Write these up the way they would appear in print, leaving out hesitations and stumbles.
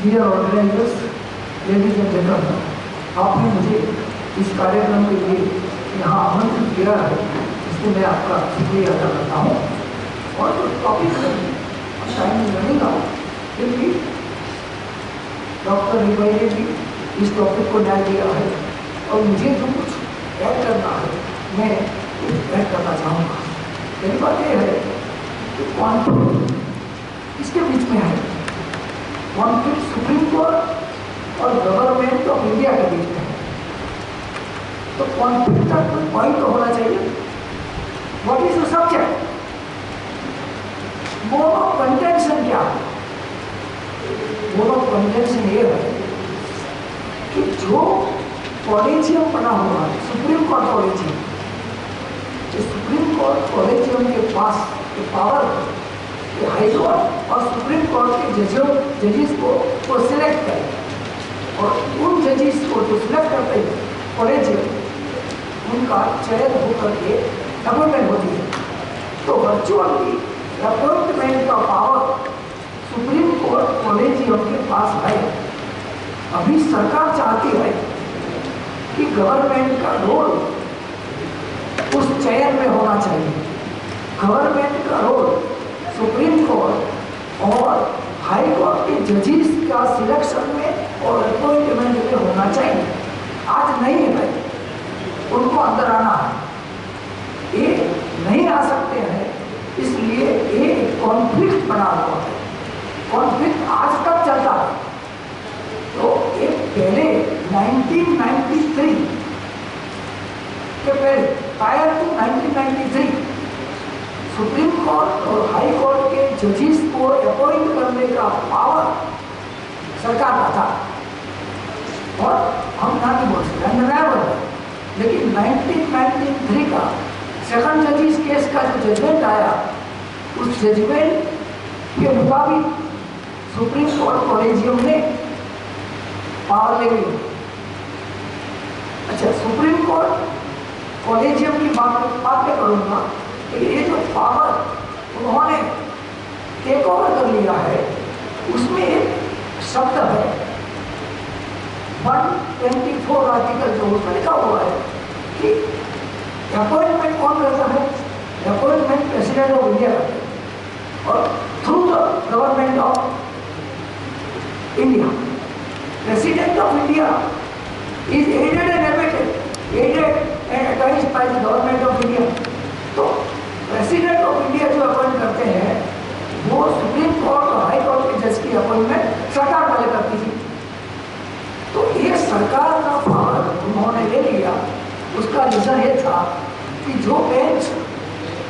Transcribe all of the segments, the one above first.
Dear organisers, ladies and gentleman, आपने मुझे इस कार्यक्रम के लिए यहाँ आमंत्रित किया है, इसलिए मैं आपका शुक्रिया अदा करता हूँ। और जो टॉपिक है, टाइम रनिंग आउट, क्योंकि डॉक्टर रिबाई ने भी इस टॉपिक को न्याय दिया है और मुझे जो कुछ ऐड करना है मैं ऐड करना चाहूँगा। पहली बात यह है कि कॉन्फ्लिक्ट इसके बीच में है, कॉन्फ्लिक्ट सुप्रीम कोर्ट और गवर्नमेंट ऑफ इंडिया के बीच में है। तो कॉन्फ्लिक्ट का कोई पॉइंट तो होना चाहिए। What is the subject? Mode of contention क्या है? मोड ऑफ कंटेंशन ये है कि जो कॉलेजियम बना हुआ है, सुप्रीम कोर्ट कॉलेजियम, इस सुप्रीम कोर्ट कॉलेजियम के पास पावर कि हाई कोर्ट और सुप्रीम कोर्ट के जजेस को सिलेक्ट करें और उन जजेस को जो सिलेक्ट करते हैं कॉलेजियम, उनका चयन होकर के अपॉइंटमेंट होती है। तो वर्चुअली अपॉइंटमेंट का पावर सुप्रीम कोर्ट कॉलेजियम के पास है। अभी सरकार चाहती है कि गवर्नमेंट का रोल उस चयन में होना चाहिए। गवर्नमेंट का रोल सुप्रीम कोर्ट और हाई कोर्ट के जजेस का सिलेक्शन में और अपॉइंटमेंट में होना चाहिए। आज नहीं है, उनको अंदर आना है, ये नहीं आ सकते हैं, इसलिए ये कॉन्फ्लिक्ट बना हुआ है। कॉन्फ्लिक्ट आज तक चलता है। तो एक पहले 1993 के पहले प्रायर टू 1993 सुप्रीम कोर्ट और हाई कोर्ट के जजेस को अपॉइंट करने का पावर सरकार का था और हम ना नहीं बोल सकते अनडेनायबल है। लेकिन 1993 का सेकंड जजेस केस का जो जजमेंट आया, उस जजमेंट के मुताबिक सुप्रीम कोर्ट कॉलेजियम ने पावर ले ली। अच्छा, सुप्रीम कोर्ट कॉलेजियम की बात मैं करूँगा कि ये जो पावर उन्होंने टेक ओवर कर लिया है, उसमें एक शब्द है 124 आर्टिकल, जो उसमें लिखा हुआ है कि अपॉइंटमेंट कौन करता है? अपॉइंटमेंट प्रेसिडेंट ऑफ इंडिया करते हैं और through the Government of India. President of India is aided and abetted, aided and advised by the Government of India. तो प्रेसिडेंट ऑफ इंडिया जो अपॉइंट करते हैं वो सुप्रीम कोर्ट और हाई कोर्ट के जज की अपॉइंटमेंट सरकार वाले करती थी। तो ये सरकार का पावर उन्होंने ले लिया। उसका रीजन ये था कि जो बेंच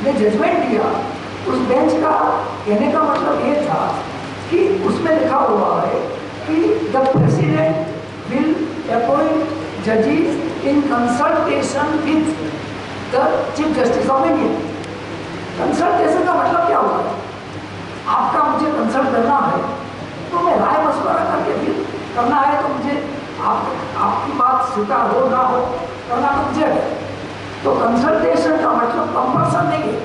ने जजमेंट दिया, उस बेंच का कहने का मतलब ये था कि उसमें लिखा हुआ है कि द प्रेसिडेंट विल अपॉइंट जजेस in consultation with the chief justice of India. Consultation का मतलब क्या हुआ है? आपका मुझे कंसल्ट करना है तो मैं राय मशवरा करके फिर करना है, तो मुझे आपकी बात स्वीकार हो ना हो करना तो मुझे है। तो कंसल्टेशन का मतलब कंपल्सन नहीं है।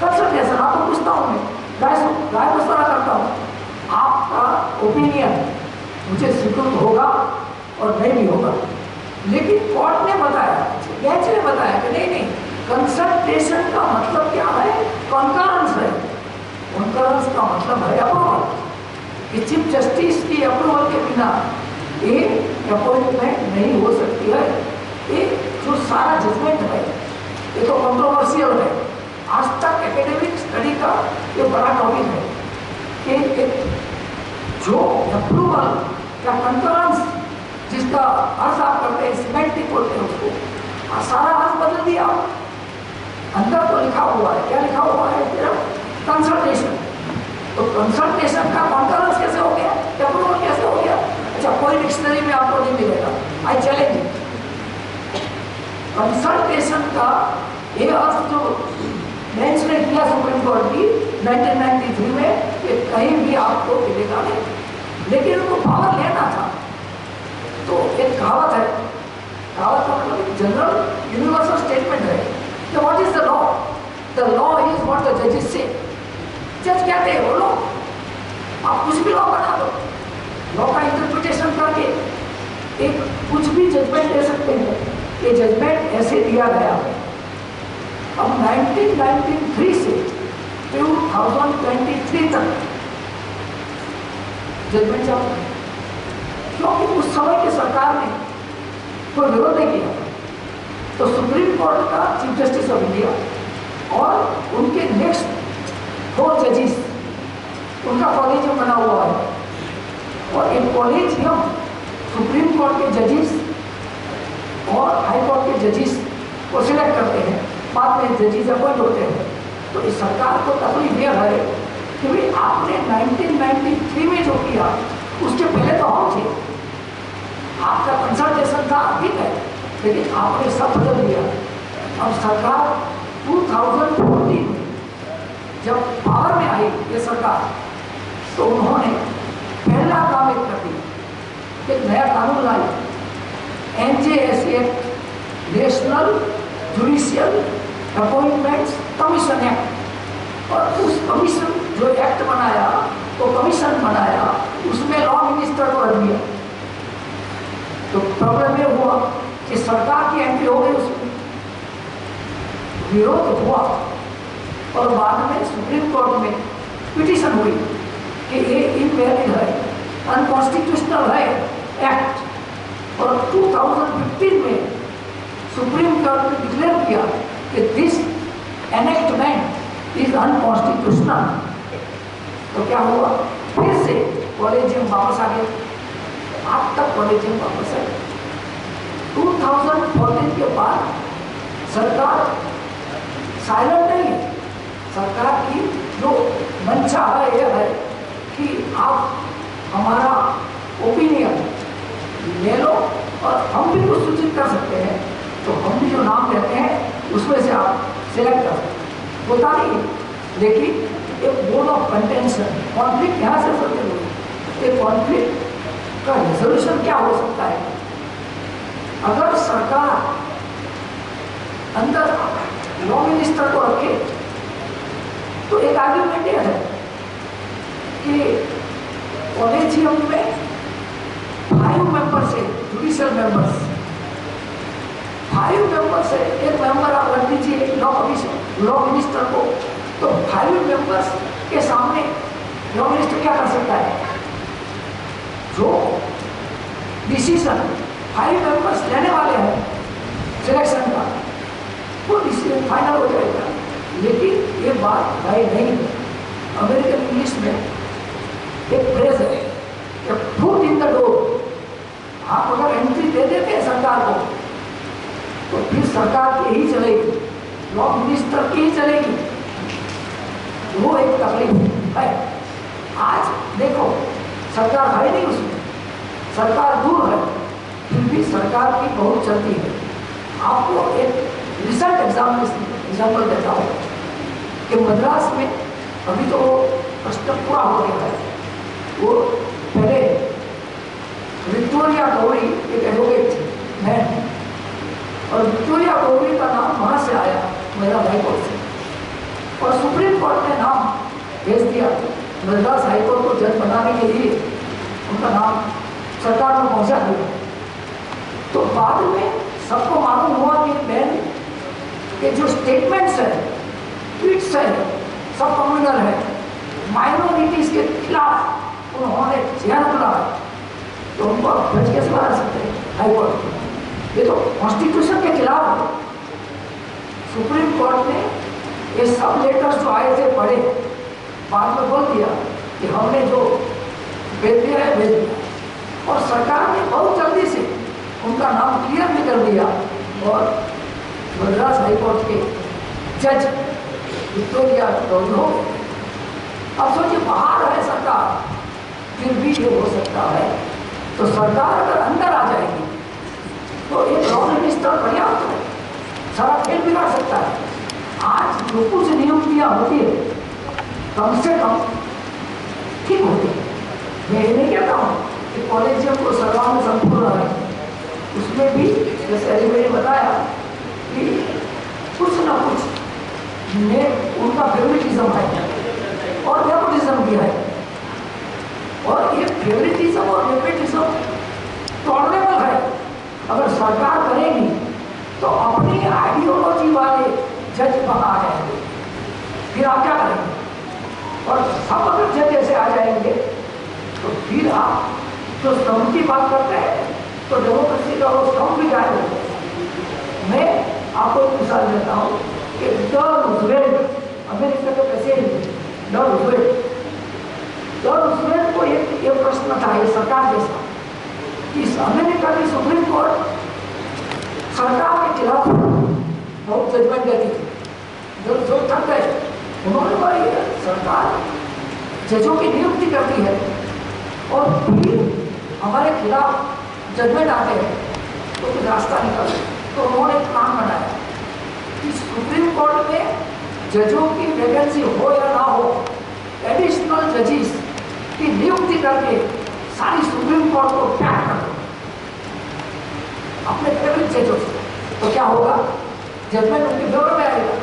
कंसल्टेशन आपको पूछता हूँ, मैं राय मशवरा करता हूँ, आपका ओपिनियन मुझे स्वीकृत होगा और नहीं भी होगा। लेकिन कोर्ट ने बताया, बेंच ने बताया कि नहीं, कंसल्टेशन का मतलब क्या है? कॉन्करेंस है। कॉन्करेंस का मतलब है अप्रूवल। कि चीफ जस्टिस की अप्रूवल के बिना ये अपॉइंटमेंट नहीं हो सकती है। ये जो सारा जजमेंट है ये तो कंट्रोवर्शियल है। आज तक एकेडमिक स्टडी का ये बड़ा टॉपिक है कि जो अप्रूवल या कंकरेंस जिसका अर्थ आप करते हैं, सिमेंटिक बोलते हैं उसको, सारा अर्थ बदल दिया। अंदर तो लिखा हुआ है, क्या लिखा हुआ है? सिर्फ कंसल्टेशन। तो कंसल्टेशन का कॉन्करेंस कैसे हो गया? अप्रूवल कैसे हो गया? अच्छा, कोई डिक्शनरी में आपको नहीं मिलेगा। I challenge it. कंसल्टेशन का ये अर्थ जो बेंच ने किया सुप्रीम कोर्ट की 1993 में, कि कहीं भी आपको मिलेगा नहीं। लेकिन उनको पावर लेना था। तो एक कहावत है, कहावत का मतलब जनरल यूनिवर्सल स्टेटमेंट है कि what is the law? The law is what the जजेस से। जज कहते हैं बोलो, आप कुछ भी लॉ बना दो, जजमेंट दे सकते हैं। ये जजमेंट ऐसे दिया गया है। अब 1993 से 2023 तक जजमेंट चालू है, क्योंकि उस समय की सरकार ने कोई विरोध नहीं किया। तो सुप्रीम कोर्ट का चीफ जस्टिस ऑफ इंडिया और उनके नेक्स्ट 4 जजेस, उनका कॉलेजियम बना हुआ है, और एक कॉलेजियम सुप्रीम कोर्ट के जजेस और हाई कोर्ट के जजेस को सिलेक्ट करते हैं, बाद में जजेस अपॉइंट होते हैं। तो इस सरकार को तकलीफ यह है कि भाई आपने 1993 में जो किया उसके पहले तो हम थे, आपका कंसल्टेशन था, ठीक है, लेकिन आपने सब बदल दिया। अब सरकार 2014 में जब पावर में आई ये सरकार, तो उन्होंने पहला काम एक कर दिया, एक नया कानून लाई, NJS act, national judicial appointments commission act. और उस कमीशन जो एक्ट बनाया, तो कमीशन बनाया, उसमें लॉ मिनिस्टर को रख दिया। तो प्रॉब्लम ये हुआ कि सरकार की एंट्री हो गई, उसमें विरोध हुआ और बाद में सुप्रीम कोर्ट में पिटीशन हुई कि ये इनवैलिड है, अनकॉन्स्टिट्यूशनल है एक्ट। और 2015 में सुप्रीम कोर्ट ने डिक्लेयर किया कि दिस एनेक्टमेंट इज अनकॉन्स्टिट्यूशनल। तो क्या हुआ, फिर से कॉलेजियम वापस आ गया, आज तक कॉलेजियम वापस है। 2014 के बाद सरकार साइलेंट नहीं है। सरकार की जो मंशा है यह है कि आप हमारा ओपिनियन ले लो और हम भी कुछ सूचित कर सकते हैं, तो हम भी जो नाम देते हैं उसमें से आप सिलेक्ट कर सकते हैं, होता नहीं है। लेकिन एक बोर्ड ऑफ कंटेंशन, कॉन्फ्लिक्ट यहाँ से सकते लोग, एक कॉन्फ्लिक्ट का रेजोल्यूशन क्या हो सकता है? अगर सरकार अंदर लॉ मिनिस्टर को रखे तो एक आर्ग्यूमेंट यह है कि कॉलेजियम में 5 मेंबर्स है, जुडिशियल मेंबर्स, 5 मेंबर से एक मेंबर आप रख दीजिए लॉ कमीशन, लॉ मिनिस्टर को, तो 5 मेंबर्स के सामने लॉ मिनिस्टर क्या कर सकता है? जो डिसीजन 5 मेंबर्स लेने वाले हैं सिलेक्शन का, वो डिसीजन फाइनल हो जाएगा। लेकिन ये बात राय नहीं है। अमेरिकन इंग्लिश में एक फ्रेज है कि फुट इन द डोर। आप अगर एंट्री दे देते हैं सरकार को, तो फिर सरकार की ही चलेगी, लॉ मिनिस्टर की ही चलेगी। वो एक तकलीफ है। आज देखो सरकार है नहीं, उसमें सरकार दूर है, फिर भी सरकार की बहुत चलती है। आपको एक रिसेंट एग्जाम्पल देता हूँ कि मद्रास में अभी तो प्रश्न पूरा हो गया है। वो पहले विक्टोरिया गौरी एक एडवोकेट थी, मैन, और विक्टोरिया गौरी का नाम वहाँ से आया, मेरा हाईकोर्ट से, और सुप्रीम कोर्ट ने नाम भेज दिया मद्रास हाईकोर्ट को जज बनाने के लिए, उनका नाम सरकार में पहुँचा दिया। तो बाद में सबको मालूम हुआ कि मैन के जो स्टेटमेंट्स है, ट्वीट्स है, सब कम्युनल है, माइनॉरिटीज के खिलाफ उन्होंने जेल बुलाया, तो उनको आप जज कैसे बना सकते हैं हाईकोर्ट में? ये तो कॉन्स्टिट्यूशन के खिलाफ है। सुप्रीम कोर्ट ने ये सब लेटर्स जो आए थे पढ़े, बाद में बोल दिया कि हमने जो भेज दिया है भेज दिया, और सरकार ने बहुत जल्दी से उनका नाम क्लियर भी कर दिया, और मद्रास हाईकोर्ट के जज विक्टोरिया गौरी हो गए। अब सोचिए बाहर है सरकार, फिर भी ये हो सकता है। तो सरकार अगर अंदर आ जाएगी तो एक लॉ मिनिस्टर पर्याप्त है, सारा खेल बिगाड़ सकता है। आज जो कुछ नियुक्तियां होती है कम से कम ठीक होती है। मैं ये नहीं कहता हूँ कि कॉलेजियम को सर्वांग संपूर्ण है, उसमें भी जैसे अभी मैंने बताया कि कुछ ना कुछ में उनका फेवरेटिज्म है और नेपोटिज्म भी है, और ये फेवरेटिज्म और नेपोटिज्म टॉलरेबल है अगर सरकार करेगी तो अपनी आइडियोलॉजी वाले जज वहां आ जाएंगे, फिर आप क्या करेंगे? और सब अगर जज ऐसे आ जाएंगे तो फिर आप जो स्तंभ की बात करते हैं तो डेमोक्रेसी का वो स्तंभ भी गायब हो जाएगा। मैं आपको एक मिसाल देता हूँ कि द रूजवेल्ट, अमेरिका के प्रेसिडेंट द रूजवेल्ट को एक प्रश्न था ये सरकार जैसा कि अमेरिका की सुप्रीम कोर्ट सरकार के खिलाफ बहुत जजमेंट देती थी, जो थक गए उन्होंने बोला ये सरकार जजों की नियुक्ति करती है और फिर हमारे खिलाफ जजमेंट आते हैं तो कुछ रास्ता निकल। तो उन्होंने एक प्लान बनाया कि सुप्रीम कोर्ट में जजों की वैकेंसी हो या ना हो, एडिशनल जजेस की नियुक्ति करके सारी सुप्रीम कोर्ट को पैक कर दो अपने फेवरेट जजों से, तो क्या होगा? जजमेंट उनके फेवर में आएगा।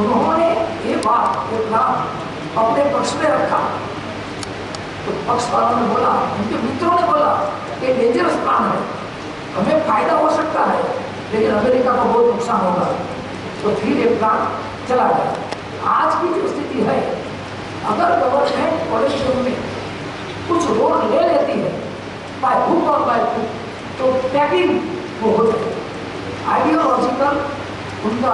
उन्होंने ये बात एक बात अपने पक्ष में रखा तो पक्ष वालों ने बोला, उनके मित्रों ने बोला कि डेंजरस प्लान है, हमें फायदा हो सकता है लेकिन अमेरिका को बहुत नुकसान होगा। तो फिर ये प्लान चला गया। आज की जो स्थिति है, अगर गवर्नमेंट पॉलिटिक्स में कुछ रोल ले लेती है बाय हुक और बाय हुक तो पैकिंग वो हो जाएगी। आइडियोलॉजिकल उनका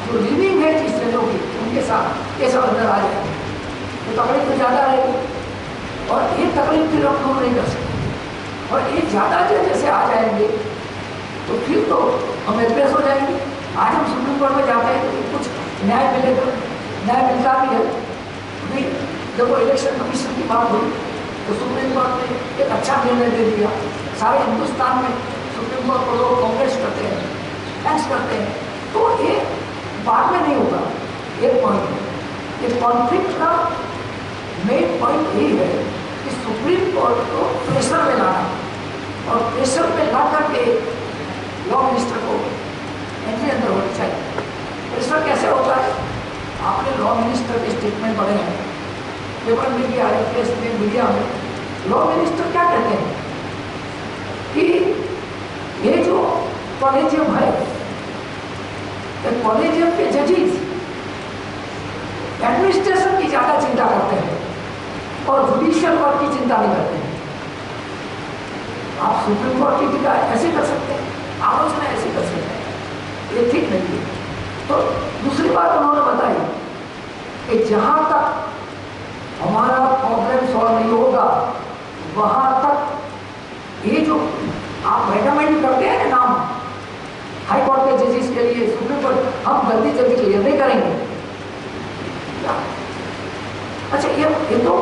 जो लिविंग है जिस चीज़ों की उनके साथ ये सब अंदर आ जाएंगे तो तकलीफ तो ज़्यादा रहेगी और ये तकलीफ फिर हम दूर नहीं कर सकते। और ये ज़्यादा जैसे आ जाएंगे तो फिर तो हम एड्रेस हो जाएंगे। आज हम सुप्रीम कोर्ट में जाते हैं तो कुछ न्याय मिलेगा, न्याय मिलता भी है। अभी जब वो इलेक्शन कमीशन की बात हुई तो सुप्रीम कोर्ट ने एक अच्छा निर्णय दे दिया। सारे हिंदुस्तान में सुप्रीम कोर्ट को लोग कांग्रेस करते हैं, थैंक्स करते हैं, तो ये बाद में नहीं होगा। एक पॉइंट है, इस कॉन्फ्लिक्ट का मेन पॉइंट यही है कि सुप्रीम कोर्ट को प्रेशर में लाना और प्रेशर में ला करके लॉ मिनिस्टर को एंट्री अंदर होनी चाहिए। प्रेशर कैसे होता है? आपने लॉ मिनिस्टर के स्टेटमेंट पढ़े हैं, पेपर में भी आए, प्रेस में, मीडिया में। लॉ मिनिस्टर क्या कहते हैं कि ये जो कॉलेजियम है, कॉलेजियम के जजेस एडमिनिस्ट्रेशन की ज्यादा चिंता करते हैं और जुडिशियल वर्क की चिंता नहीं करते हैं। आप सुप्रीम कोर्ट की टीका ऐसे कर सकते हैं, आलोचना ऐसे कर सकते हैं, ये ठीक नहीं है। तो दूसरी बात उन्होंने बताई कि जहां तक हमारा प्रॉब्लम सॉल्व नहीं होगा वहां तक ये जो आप रेकमेंड करते हैं ना नाम हाई कोर्ट के जजेस के लिए, सुप्रीम कोर्ट, हम जल्दी जल्दी क्लियर नहीं करेंगे। अच्छा ये तो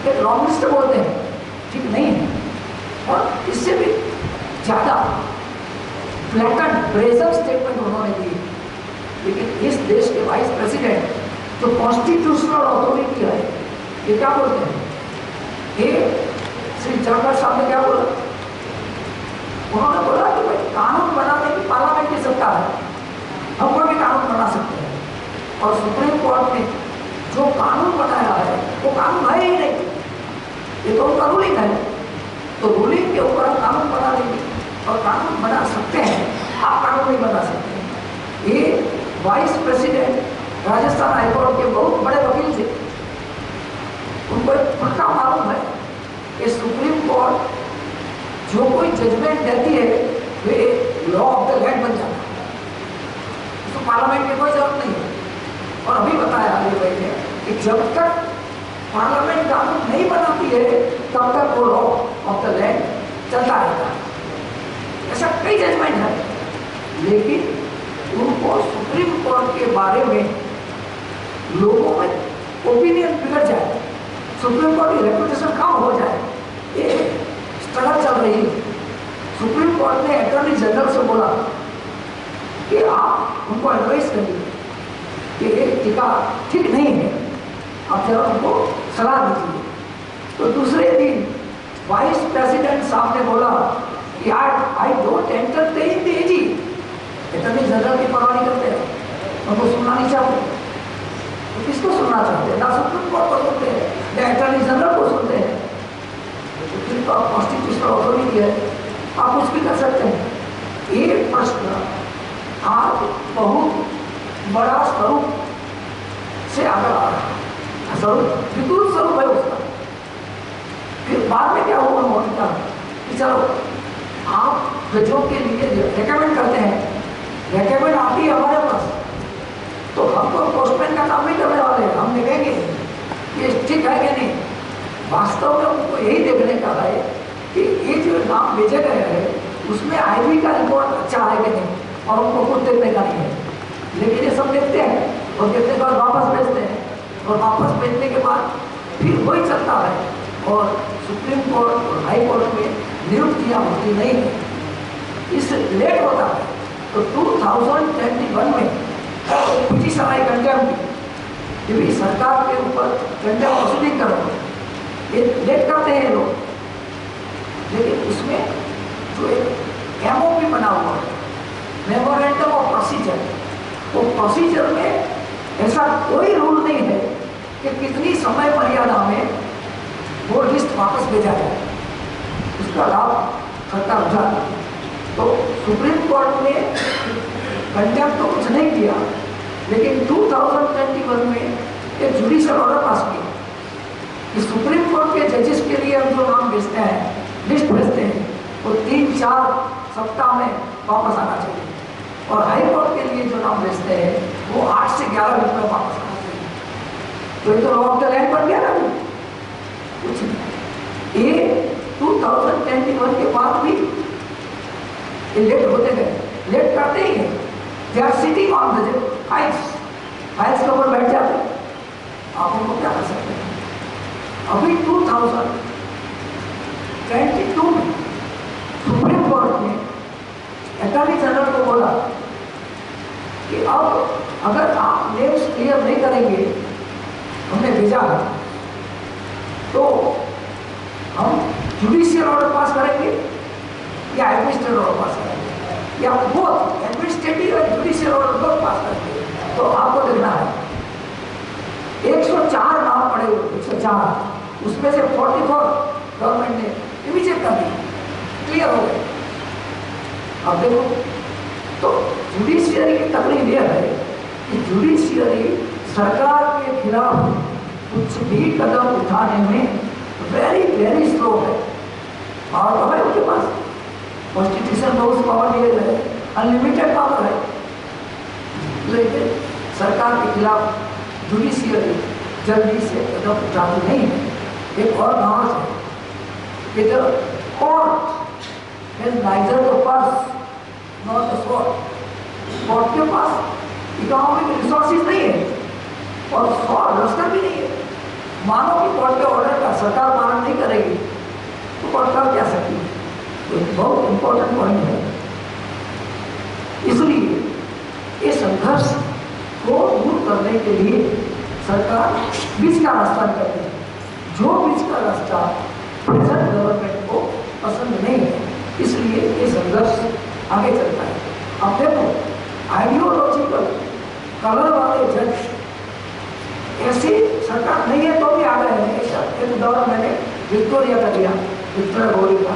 एक लॉ मिनिस्टर बोलते हैं, ठीक नहीं है। और इससे भी ज्यादा फ्लैटेंड ब्रेजर स्टेटमेंट उन्होंने दी। लेकिन इस देश के वाइस प्रेसिडेंट जो कॉन्स्टिट्यूशनल अथॉरिटी है, ये क्या बोलते हैं? ये श्री जवाहर साहब ने क्या बोला? उन्होंने बोला कि भाई कानून बनाने की पार्लियामेंट की सत्ता है, हम कोई भी कानून बना सकते हैं। और सुप्रीम कोर्ट ने जो कानून बनाया है वो कानून है ही नहीं, ये तो उनका रूलिंग है। तो रूलिंग के ऊपर हम कानून बना देंगे और कानून बना सकते हैं, आप कानून नहीं बना सकते। ये वाइस प्रेसिडेंट राजस्थान हाईकोर्ट के बहुत बड़े वकील थे, उनको एक पक्का मालूम है कि सुप्रीम कोर्ट जो कोई जजमेंट देती है वे लॉ ऑफ द लैंड बन जाता है, उसको पार्लियामेंट की कोई जरूरत नहीं है। और अभी बताया अली भाई ने कि जब तक पार्लियामेंट कानून नहीं बनाती है तब तक वो लॉ ऑफ द लैंड चलता रहता है। ऐसा कई जजमेंट है, लेकिन उनको सुप्रीम कोर्ट के बारे में लोगों में ओपिनियन बिगड़ जाए, सुप्रीम कोर्ट की रेपुटेशन कम हो जाए, ये स्ट्रगल चल रही है। सुप्रीम कोर्ट ने अटॉर्नी जनरल से बोला कि आप उनको एडवाइस करिए कि ये टीका ठीक नहीं है, आप जरा उनको सलाह दीजिए। तो दूसरे दिन वाइस प्रेसिडेंट साहब ने बोला कि I don't entertain the AG. Attorney general की परवाह नहीं करते हैं, उनको सुनना नहीं चाहते। तो किसको सुनना चाहते हैं? ना सुप्रीम कोर्ट को सुनते हैं, ना अटॉर्नी जनरल को सुनते हैं। कॉन्स्टिट्यूशनल अथॉरिटी है, आप कुछ भी कर सकते हैं। उससे आगे आ रहा स्वरूप विद्युत स्वरूप है उसका। फिर बाद में क्या हुआ मोदी का कि चलो आप बच्चों के लिए रिकमेंड करते हैं, रिकमेंड आती है हमारे पास, तो हम तो पोस्टमैन का काम नहीं करने वाले, हम देखेंगे कि ठीक है कि नहीं। वास्तव में उनको यही देखने का है कि ये जो नाम भेजे गए हैं उसमें आईवी का रिकॉर्ड अच्छा है कि नहीं, और उनको खुद देखने का नहीं है। लेकिन ये सब देखते हैं और देखने के बाद वापस भेजते हैं, और वापस भेजने के बाद फिर वही चलता है, और सुप्रीम कोर्ट और हाई कोर्ट में नियुक्तियाँ होती नहीं है, इस लेट होता है। तो 2021 में पिटीशन आई कंटेम्प्ट की, भी सरकार के ऊपर कंटेम्प्ट वसूली करो, ये लेट करते हैं लोग। लेकिन उसमें जो एक एमओपी बना हुआ है, मेमोरेंडम ऑफ प्रोसीजर, वो प्रोसीजर में ऐसा कोई रूल नहीं है कि कितनी समय मर्यादा में वो लिस्ट वापस भेजा जाए, उसका लाभ सरकार उठाती है। तो सुप्रीम कोर्ट ने कंटेम्प्ट तो कुछ नहीं किया, लेकिन 2021 में एक जुडिशियल ऑर्डर पास किया कि सुप्रीम कोर्ट के जजेस के लिए हम जो नाम भेजते हैं, लिस्ट भेजते हैं, वो 3-4 सप्ताह में वापस आना चाहिए, और हाई कोर्ट के लिए जो नाम भेजते हैं वो 8 से 11 दिन में वापस आना चाहिए। तो ये तो लॉ ऑफ द लैंड बन गया ना, कुछ नहीं। ये 2021 के बाद भी ये लेट होते गए, लेट करते ही हैं। They are sitting on the files, files के ऊपर बैठ जाते हैं, आप उनको क्या कर सकते हैं। अभी 2022 में सुप्रीम कोर्ट ने अटॉर्नी जनरल को बोला कि अब अगर आप नेम्स क्लियर नहीं करेंगे, हमने भेजा है, तो हम जुडिशियल ऑर्डर पास करेंगे या एडमिनिस्ट्रेटिव ऑर्डर पास करेंगे, या बोथ एडमिनिस्ट्रेटिव और जुडिशियल ऑर्डर दोनों पास करेंगे। तो आपको देखना है 104 नाम पड़े हुए, 104, उसमें से 44 गवर्नमेंट ने इमीडिएट कर दी, क्लियर हो गए। अब देखो, तो जुडिशियरी की तकलीफ यह है कि जुडिशियरी सरकार के खिलाफ कुछ भी कदम उठाने में वेरी वेरी स्लो है। और तो है उनके पास, कॉन्स्टिट्यूशन में उस पावर दिए गए, अनलिमिटेड पावर है, लेकिन सरकार के खिलाफ जुडिशियरी जल्दी से कदम उठाती नहीं है। एक और कहावत है कि the court has neither the purse not the sword. Court के पास इकोनॉमिक रिसोर्सेज नहीं है और स्वॉर्ड रस्ता भी नहीं है। मानो कि कोर्ट के ऑर्डर का सरकार पालन नहीं करेगी तो कोर्ट कर क्या सकती है। तो एक बहुत इंपॉर्टेंट पॉइंट है। इसलिए इस संघर्ष को दूर करने के लिए सरकार बीच का रास्ता निकालती है, जो बीच का रास्ता प्रेजेंट गवर्नमेंट को पसंद नहीं है, इसलिए ये संघर्ष आगे चलता है। अब देखो, आइडियोलॉजिकल कलर वाले जज ऐसी सरकार नहीं है तो भी आ गए हैं। एक उदाहरण मैंने विक्टोरिया का दिया, विक्टोरिया गौरी का।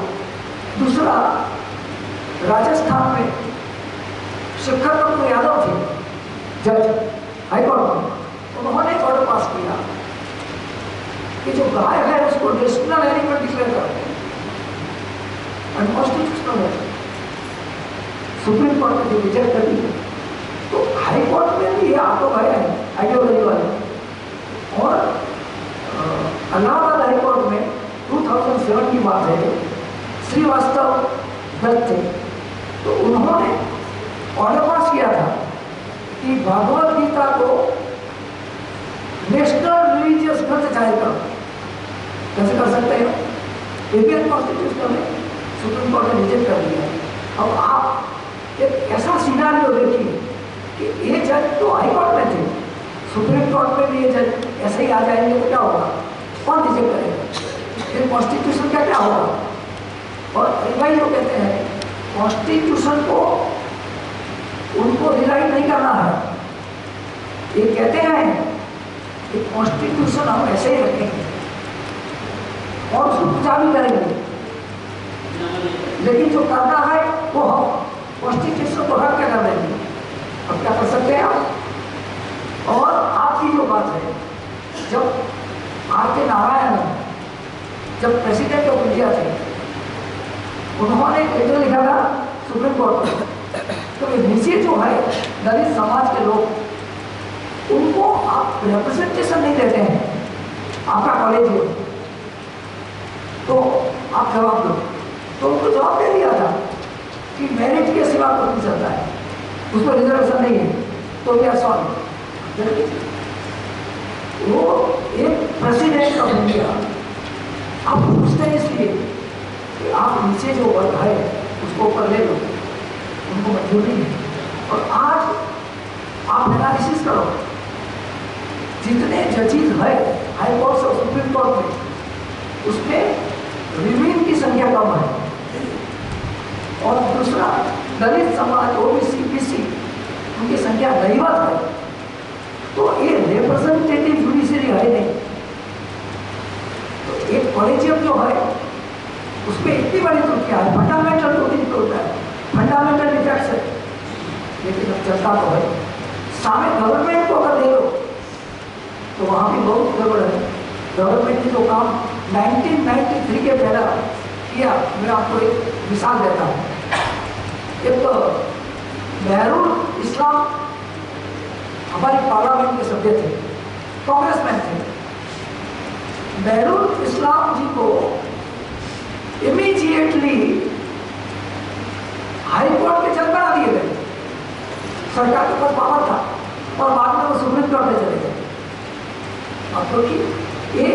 दूसरा, राजस्थान में शेखर कपूर यादव थे जज हाईकोर्ट में, उन्होंने एक ऑर्डर पास किया कि जो गाय है उसको नेशनल एनिमल डिक्लेयर करते हैं, अनकॉन्स्टिट्यूशनल है। सुप्रीम कोर्ट ने रिजेक्ट कर दी, तो हाई कोर्ट में भी ये आपको गए हैं आइडियोलॉजी वाले। और इलाहाबाद हाई कोर्ट में 2007 की बात है, श्रीवास्तव जज थे, तो उन्होंने ऑर्डर पास किया था कि भगवद गीता को नेशनल रिलीजियस ग्रंथ जाहिर करो। कैसे कर सकते हैं? इंडियन कॉन्स्टिट्यूशन में सुप्रीम कोर्ट ने रिजेक्ट कर दिया। अब आप एक ऐसा सिनेरियो देखिए कि ये जज तो हाई कोर्ट में थे, सुप्रीम कोर्ट में भी ये जज ऐसे ही आ जाएंगे तो क्या होगा? कौन रिजेक्ट करेगा? फिर कॉन्स्टिट्यूशन का क्या होगा? और भाई जो कहते हैं कॉन्स्टिट्यूशन को उनको रिलाइट नहीं करना है, ये कहते हैं कि कॉन्स्टिट्यूशन हम ऐसे ही रखेंगे और उसको पूजा भी करेंगे, लेकिन जो करना है वो हम कॉन्स्टिट्यूशन को रख के कर देंगे। अब क्या कर सकते हैं आप? और आपकी जो बात है, जब R.K. नारायण जब प्रेसिडेंट ऑफ इंडिया थे, उन्होंने एक लेटर लिखा था सुप्रीम कोर्ट में, तो ये नीचे जो है दलित समाज के लोग, उनको आप रिप्रेजेंटेशन नहीं देते हैं, आपका कॉलेज है तो आप जवाब दो। तो उनको जवाब दे दिया था कि मेरिट के सिवा कुछ नहीं चलता है, उसमें रिजर्वेशन नहीं है, तो वी आर सॉरी। वो एक प्रेसिडेंट ऑफ इंडिया, आप पूछते हैं इसलिए कि आप नीचे जो वर्ग है उसको ऊपर ले लो, उनको मंजूर नहीं है। और आज आप एनालिसिस करो, जितने जजेस है हाई कोर्ट और सुप्रीम कोर्ट में, उसमें विमेन की संख्या कम है। और दूसरा, दलित समाज, ओबीसी, बीसी, उनकी संख्या नहीवत है। तो ये रिप्रेजेंटेटिव जुडिशरी है नहीं। तो एक कॉलेजियम जो है उसमें इतनी बड़ी त्रुटियां है, फंडामेंटल त्रुटि होता है, फंडामेंटल डिफेक्ट्स है, लेकिन अब चलता तो है। सामने गवर्नमेंट को अगर दे दो तो वहाँ भी बहुत गड़बड़ है। गवर्नमेंट ने जो काम 1993 के पहला किया, मैं आपको एक मिसाल देता हूँ। एक मेहरुल इस्लाम हमारी पार्लियामेंट के सभ्य थे, कांग्रेसमैन थे। मेहरुल इस्लाम जी को इमीडिएटली हाई कोर्ट के जज बना दिए गए, सरकार के पास पावर था, और बाद में वो सुप्रीम कोर्ट में चले गए। अब क्योंकि ये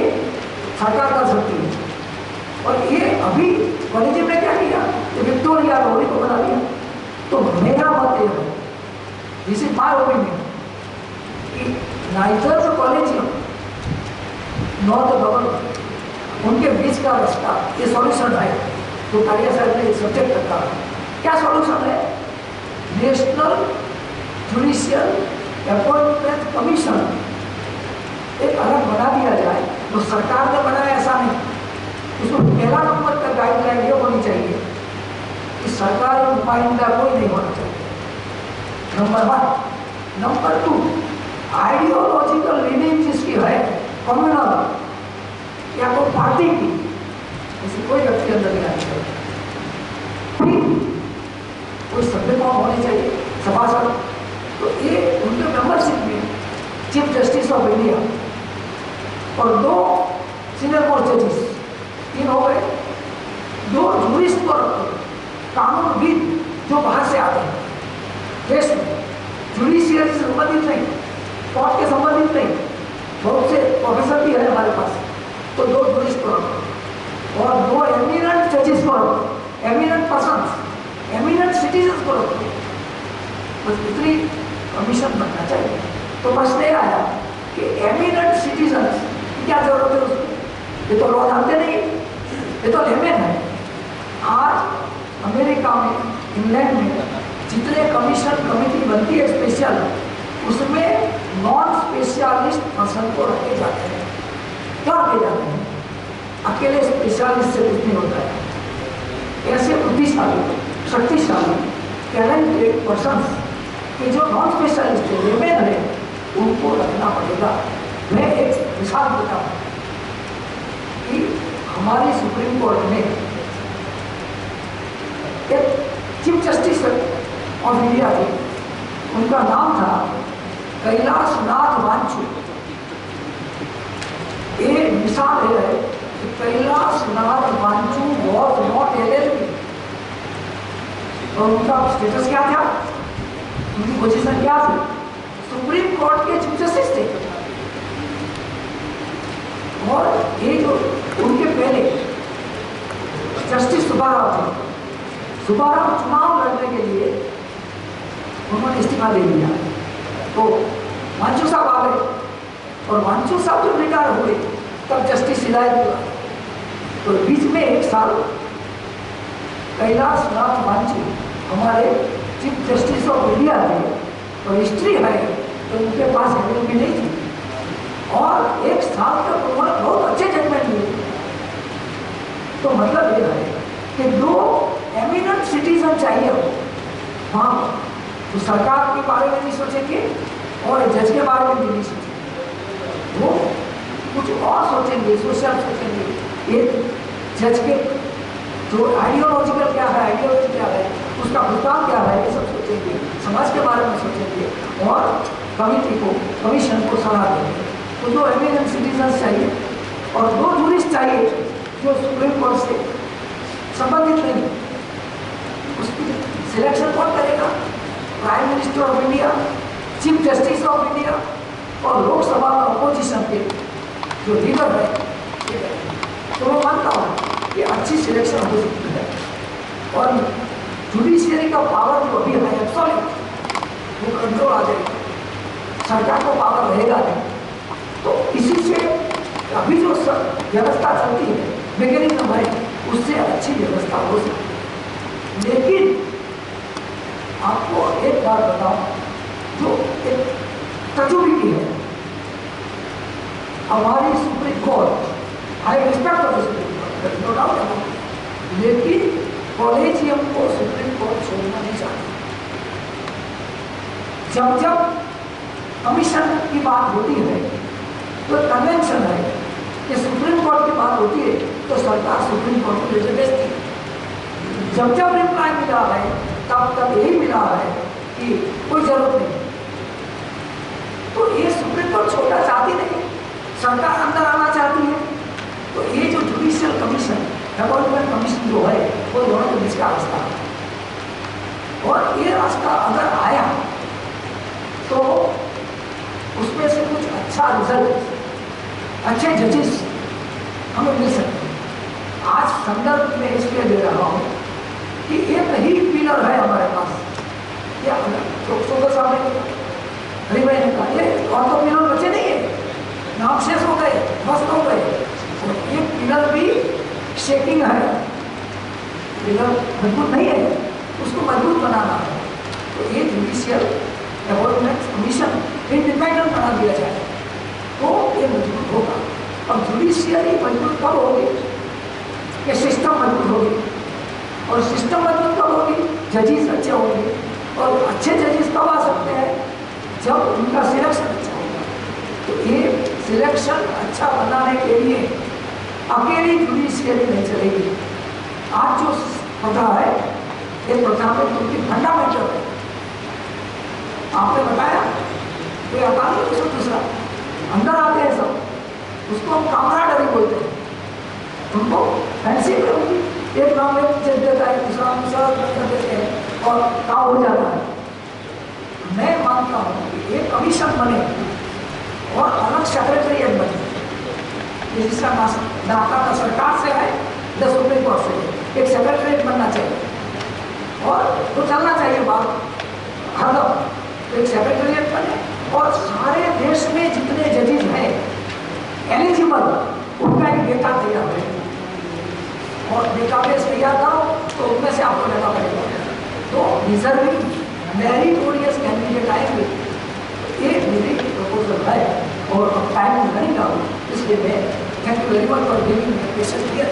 सरकार कर सकती है, और ये अभी कॉलेज में क्या किया, विक्टोरिया रोली को बना दिया। तो मेरा मत ये है, दिस इज माय ओपिनियन, कि neither the collegium not the government, उनके बीच का रास्ता ये सॉल्यूशन है। तो कालिया साहब ने सब्जेक्ट रखा, क्या सॉल्यूशन है? नेशनल जुडिशियल अपॉइंटमेंट कमीशन एक अलग बना दिया जाए। तो सरकार ने बनाया ऐसा नहीं, उसमें पहला नंबर का गाइडलाइन ये होनी चाहिए कि सरकारी नुमाइंदा कोई नहीं होना चाहिए, नंबर 1। नंबर 2, आइडियोलॉजिकल लीनिंग जिसकी है कम्युनल या कोई पार्टी की, इसे कोई व्यक्ति अंदर नहीं आनी चाहिए। कोई सभ्य कौन होनी चाहिए, सभासद। तो ये उनके मेंबरशिप में चीफ जस्टिस ऑफ इंडिया और 2 सीनियर मोस्ट जजेस, 3 हो गए। 2 जूरिस्ट को रखो, कानूनविद जो बाहर से आते हैं देश में, जुडिशियल से संबंधित नहीं, कोर्ट के संबंधित नहीं, बहुत से प्रोफेसर भी है हमारे पास। तो 2 जूरिस्ट को रखो और 2 एमिनेंट जजेस को रखो, एमिनेंट पर्सन्स, एमिनेंट सिटीजन को रखो। बस इतनी कमीशन बनना चाहिए। तो प्रश्न ये आया कि एमिनेंट सिटीजन क्या जरूरत है उसकी? ये तो लॉ जानते नहीं, ये तो लेमेन है। आज अमेरिका में, इंग्लैंड में जितने कमीशन कमेटी बनती है स्पेशल, उसमें नॉन स्पेशलिस्ट पर्सन को रखे जाते हैं। क्या रखे जाते हैं? अकेले स्पेशलिस्ट से कुछ नहीं होता है। ऐसे बुद्धिशाली, शक्तिशाली, टैलेंटेड पर्सन कि जो नॉन स्पेशलिस्ट है, लेमेन है, उनको रखना पड़ेगा। मैं एक मिसाल देता हूँ कि हमारी सुप्रीम कोर्ट में एक चीफ जस्टिस ऑफ इंडिया थे, उनका नाम था कैलाश नाथ वांचू। ये मिसाल है कि Kailash Nath Wanchu was not LLP, और उनका स्टेटस क्या था, उनकी पोजीशन क्या थी? सुप्रीम कोर्ट के चीफ जस्टिस थे। और ये जो उनके पहले जस्टिस सुब्बाराव थे, सुब्बाराव चुनाव लड़ने के लिए उन्होंने इस्तीफा दे दिया। तो वांचू साहब आ गए, और वांचू साहब जब रिटायर हुए तब जस्टिस हिदायत हुआ। तो बीच में 1 साल कैलाश नाथ वांचू हमारे चीफ जस्टिस ऑफ इंडिया थे, और हिस्ट्री है तो उनके पास एलएलपी नहीं थी, और 1 साल तक उन्होंने बहुत अच्छे जजमेंट लिए। तो मतलब ये है कि 2 एमिनेंट सिटीजन चाहिए हो वहाँ, तो सरकार के बारे में नहीं सोचेंगे, और जज के बारे में भी नहीं सोचेंगे, वो कुछ और सोचेंगे, सोशल सोचेंगे। ये जज के जो आइडियोलॉजिकल क्या है, आइडियोलॉजी क्या है, उसका भुगतान क्या है, ये सब सोचेंगे, समाज के बारे में सोचेंगे और कमिटी को, कमीशन को सलाह देंगे। तो जो एमिनेंट सिटीजन्स चाहिए और दो जूरिस्ट चाहिए जो सुप्रीम कोर्ट से संबंधित नहीं, उसकी सिलेक्शन कौन करेगा? Prime minister of India, chief justice of India और लोकसभा में अपोजिशन के जो लीडर है। तो मैं मानता हूँ कि अच्छी सिलेक्शन हो सकती है और जुडिशियरी का पावर जो अभी है एब्सोल्यूट, वो कंट्रोल आ जाएगा, सरकार को पावर रहेगा नहीं। तो इसी से अभी जो व्यवस्था चलती है, मैकेनिज्म है, उससे अच्छी व्यवस्था हो सकती है। लेकिन आपको एक बात बताओ जो एक तजुर्बे की है, हमारी Supreme Court, I respect of the Supreme Court, no doubt about it, लेकिन कॉलेजियम को सुप्रीम कोर्ट छोड़ना नहीं चाहती। जब जब कमीशन की बात होती है तो कन्वेंशन है कि सुप्रीम कोर्ट की बात होती है तो सरकार सुप्रीम कोर्ट को लेकर भेजती है। जब जब रिप्लाई मिला है तब तक यही मिला है कि कोई जरूरत नहीं। तो ये सुप्रीम कोर्ट छोड़ना चाहती नहीं, सरकार अंदर आना चाहती है। तो ये जो जुडिशियल कमीशन, डेवलपमेंट कमीशन जो है, वो दोनों के बीच का रास्ता है। और ये रास्ता अगर आया तो उसमें से कुछ अच्छा रिजल्ट, अच्छे जजेस हमें मिल सकते हैं। आज संदर्भ में इसलिए दे रहा हूँ कि एक ही पिलर है हमारे पास, या तो सामने रिवेन्यू का, ये और तो पिलर बचे नहीं है, नाम शेष हो गए, मस्त हो गए। तो एक पिलर भी शेकिंग है, पिलर मजबूत नहीं है, उसको मजबूत बनाना है। तो ये जुडिशियल डेवलपमेंट कमीशन इंडिपेंडेंट बना दिया जाए तो ये मजबूत होगा। और जुडिशियरी मजबूत कब होगी? ये सिस्टम मजबूत होगी, और सिस्टम मजबूत कब होगी? जजेस अच्छे होंगे। और अच्छे जजेस कब आ सकते हैं? जब उनका सिलेक्शन अच्छा होगा। तो ये सिलेक्शन अच्छा बनाने के लिए अकेली जुडिशियरी नहीं चलेगी। आज जो प्रथा है, ये प्रथा में उनकी फंडामेंटल है। आपने बताया कोई आता नहीं, उसको दूसरा अंदर आते हैं सब, उसको हम कामराडरी बोलते हैं। उनको फैंसी में होगी, एक नाम में चल देता है, दूसरा कर देते हैं और काम हो जाता है। मैं मानता हूँ कि एक कमीशन बने और अलग सेक्रेटरीट बने, जिसका नाता का सरकार से है, द सुप्रीम कोर्ट से। एक सेक्रेटरीट बनना चाहिए और तो चलना चाहिए बात हरदम। एक सेक्रेटरीट बने और सारे देश में जितने जजेस हैं एलिजिबल, उनका एक डेटा तैयार है और डेटाबेस तैयार करो तो उनमें से आपको लेना पड़ेगा। तो रिजर्विंग मेरिटोरियस कैंडिडेट आएंगे। एक मेरी प्रपोजल है और अब टाइम नहीं डालूँ, इसलिए मैं thank you very much for giving me question here.